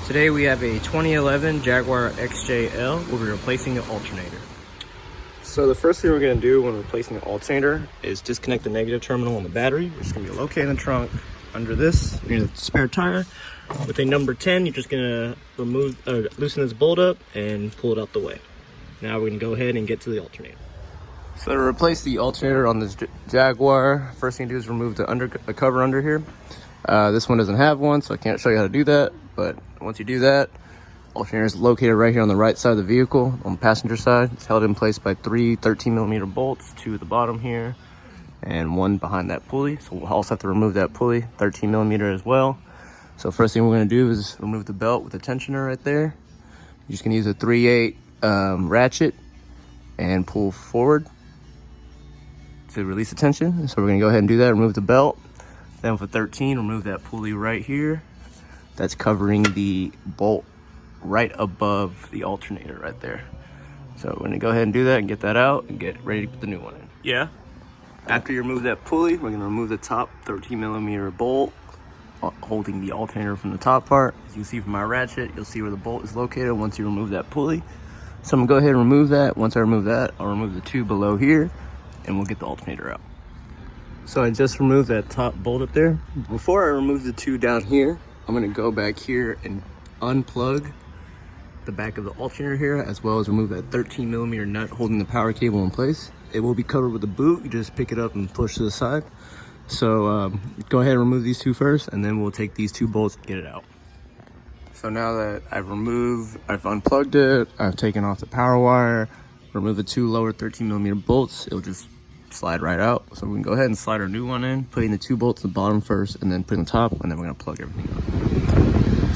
Today we have a 2011 Jaguar XJL. We'll be replacing the alternator. So the first thing we're going to do when replacing the alternator is disconnect the negative terminal on the battery, which is going to be located in the trunk under this, near the spare tire. With a number 10, you're just going to loosen this bolt up and pull it out the way. Now we're going to go ahead and get to the alternator. So to replace the alternator on this Jaguar, first thing to do is remove the cover under here. This one doesn't have one, so I can't show you how to do that. But once you do that, alternator is located right here on the right side of the vehicle, on the passenger side. It's held in place by 3 13mm bolts, 2 at the bottom here, and 1 behind that pulley. So we'll also have to remove that pulley, 13mm as well. So first thing we're going to do is remove the belt with the tensioner right there. You're just going to use a 3/8 ratchet and pull forward to release the tension. So we're going to go ahead and do that, remove the belt. Then with a 13, remove that pulley right here. That's covering the bolt right above the alternator right there. So we're gonna go ahead and do that and get that out and get ready to put the new one in. Yeah. After you remove that pulley, we're gonna remove the top 13mm bolt holding the alternator from the top part. As you can see from my ratchet, you'll see where the bolt is located once you remove that pulley. So I'm gonna go ahead and remove that. Once I remove that, I'll remove the 2 below here and we'll get the alternator out. So I just removed that top bolt up there. Before I remove the 2 down here, I'm gonna go back here and unplug the back of the alternator here, as well as remove that 13mm nut holding the power cable in place. It will be covered with a boot. You just pick it up and push to the side. So go ahead and remove these 2 first, and then we'll take these 2 bolts and get it out. So now that I've unplugged it, I've taken off the power wire, removed the 2 lower 13mm bolts, it'll just slide right out. So we can go ahead and slide our new one in, putting the 2 bolts at the bottom first and then put on top, and then we're gonna plug everything up.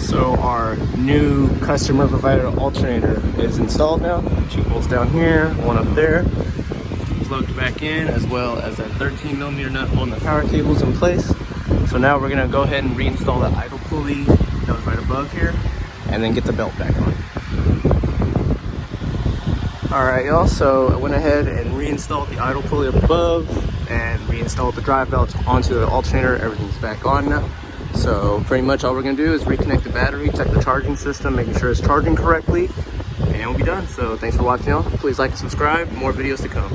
So our new customer provided alternator is installed now. 2 bolts down here, 1 up there, plugged back in, as well as that 13mm nut holding the power cables in place. So now we're gonna go ahead and reinstall the idle pulley that was right above here, and then get the belt back on. Alright y'all, so I went ahead and reinstalled the idle pulley up above and reinstalled the drive belt onto the alternator. Everything's back on now. So pretty much all we're going to do is reconnect the battery, check the charging system, making sure it's charging correctly, and we'll be done. So thanks for watching y'all. Please like and subscribe. More videos to come.